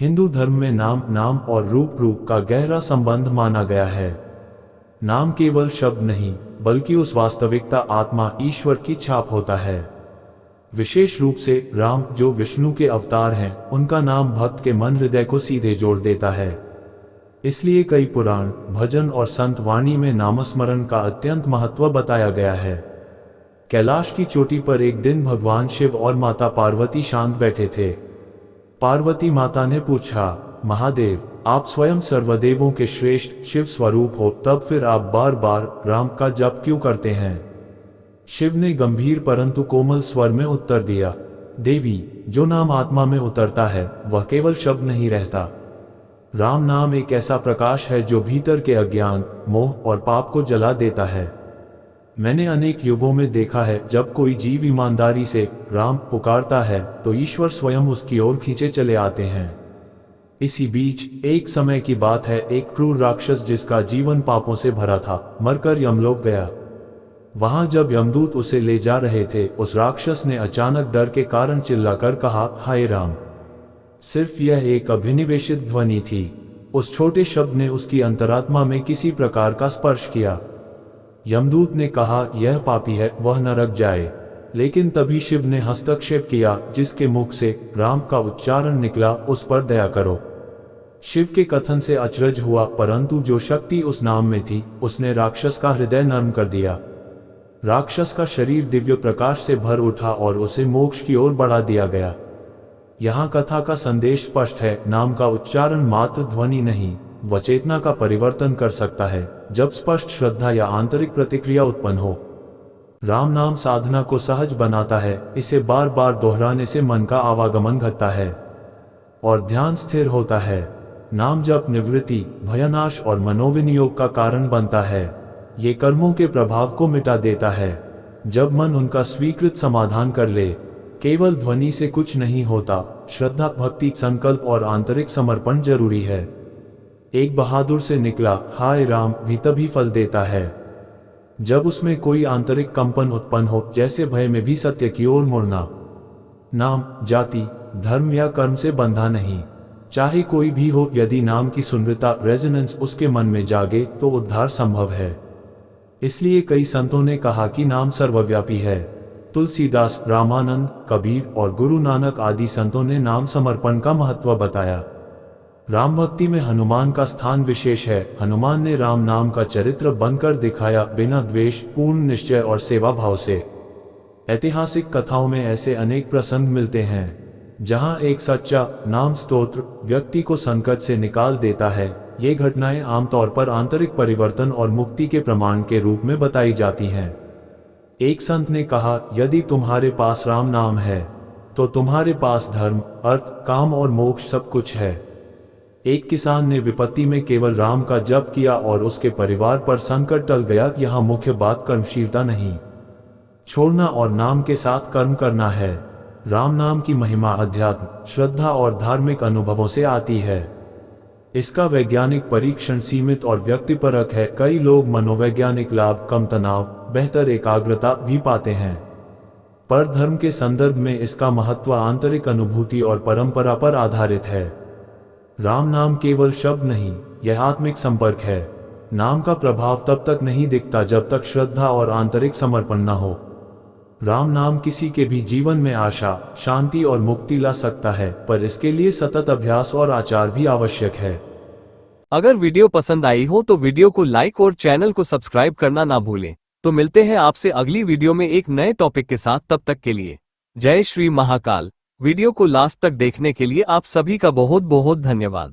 हिंदू धर्म में नाम और रूप का गहरा संबंध माना गया है। नाम केवल शब्द नहीं, बल्कि उस वास्तविकता आत्मा ईश्वर की छाप होता है। विशेष रूप से राम, जो विष्णु के अवतार हैं, उनका नाम भक्त के मन हृदय को सीधे जोड़ देता है। इसलिए कई पुराण, भजन और संत वाणी में नामस्मरण का अत्यंत महत्व बताया गया है। कैलाश की चोटी पर एक दिन भगवान शिव और माता पार्वती शांत बैठे थे। पार्वती माता ने पूछा, महादेव, आप स्वयं सर्वदेवों के श्रेष्ठ शिव स्वरूप हो, तब फिर आप बार बार राम का जप क्यों करते हैं? शिव ने गंभीर परंतु कोमल स्वर में उत्तर दिया, देवी, जो नाम आत्मा में उतरता है वह केवल शब्द नहीं रहता। राम नाम एक ऐसा प्रकाश है जो भीतर के अज्ञान, मोह और पाप को जला देता है। मैंने अनेक युगों में देखा है, जब कोई जीव ईमानदारी से राम पुकारता है तो ईश्वर स्वयं उसकी ओर खींचे चले आते हैं। इसी बीच एक समय की बात है, एक क्रूर राक्षस जिसका जीवन पापों से भरा था, मरकर यमलोक गया। वहां जब यमदूत उसे ले जा रहे थे, उस राक्षस ने अचानक डर के कारण चिल्लाकर कहा, हाय राम। सिर्फ यह एक अभिनिवेशित ध्वनि थी। उस छोटे शब्द ने उसकी अंतरात्मा में किसी प्रकार का स्पर्श किया। यमदूत ने कहा, यह पापी है, वह नरक जाए। लेकिन तभी शिव ने हस्तक्षेप किया, जिसके मुख से राम का उच्चारण निकला, उस पर दया करो। शिव के कथन से अचरज हुआ, परंतु जो शक्ति उस नाम में थी, उसने राक्षस का हृदय नर्म कर दिया। राक्षस का शरीर दिव्य प्रकाश से भर उठा और उसे मोक्ष की ओर बढ़ा दिया गया। यहाँ कथा का संदेश स्पष्ट है, नाम का उच्चारण मात्र ध्वनि नहीं, वह चेतना का परिवर्तन कर सकता है, जब स्पष्ट श्रद्धा या आंतरिक प्रतिक्रिया उत्पन्न हो। राम नाम साधना को सहज बनाता है। इसे बार बार दोहराने से मन का आवागमन घटता है और ध्यान स्थिर होता है। नाम जप निवृत्ति, भयनाश और मनोविनियोग का कारण बनता है। ये कर्मों के प्रभाव को मिटा देता है। जब मन उनका स्वीकृत समाधान कर ले, केवल ध्वनि से कुछ नहीं होता। श्रद्धा, भक्ति, संकल्प और आंतरिक समर्पण जरूरी है। एक बहादुर से निकला हाय राम भी तभी फल देता है जब उसमें कोई आंतरिक कंपन उत्पन्न हो, जैसे भय में भी सत्य की ओर मुड़ना। नाम जाति, धर्म या कर्म से बंधा नहीं, चाहे कोई भी हो। यदि नाम की सुंदरता, रेजोनेंस उसके मन में जागे तो उद्धार संभव है। इसलिए कई संतों ने कहा कि नाम सर्वव्यापी है। तुलसीदास, रामानंद, कबीर और गुरु नानक आदि संतों ने नाम समर्पण का महत्व बताया। राम भक्ति में हनुमान का स्थान विशेष है। हनुमान ने राम नाम का चरित्र बनकर दिखाया, बिना द्वेष, पूर्ण निश्चय और सेवा भाव से। ऐतिहासिक कथाओं में ऐसे अनेक प्रसंग मिलते हैं जहां एक सच्चा नाम स्तोत्र व्यक्ति को संकट से निकाल देता है। ये घटनाएं आमतौर पर आंतरिक परिवर्तन और मुक्ति के प्रमाण के रूप में बताई जाती हैं। एक संत ने कहा, यदि तुम्हारे पास राम नाम है तो तुम्हारे पास धर्म, अर्थ, काम और मोक्ष सब कुछ है। एक किसान ने विपत्ति में केवल राम का जप किया और उसके परिवार पर संकट टल गया। यहाँ मुख्य बात कर्मशीलता नहीं छोड़ना और नाम के साथ कर्म करना है। राम नाम की महिमा अध्यात्म, श्रद्धा और धार्मिक अनुभवों से आती है। इसका वैज्ञानिक परीक्षण सीमित और व्यक्तिपरक है। कई लोग मनोवैज्ञानिक लाभ, कम तनाव, बेहतर एकाग्रता भी पाते हैं, पर धर्म के संदर्भ में इसका महत्व आंतरिक अनुभूति और परंपरा पर आधारित है। राम नाम केवल शब्द नहीं, यह आत्मिक संपर्क है। नाम का प्रभाव तब तक नहीं दिखता जब तक श्रद्धा और आंतरिक समर्पण न हो। राम नाम किसी के भी जीवन में आशा, शांति और मुक्ति ला सकता है, पर इसके लिए सतत अभ्यास और आचार भी आवश्यक है। अगर वीडियो पसंद आई हो तो वीडियो को लाइक और चैनल को सब्सक्राइब करना ना भूलें। तो मिलते हैं आपसे अगली वीडियो में एक नए टॉपिक के साथ। तब तक के लिए जय श्री महाकाल। वीडियो को लास्ट तक देखने के लिए आप सभी का बहुत बहुत धन्यवाद।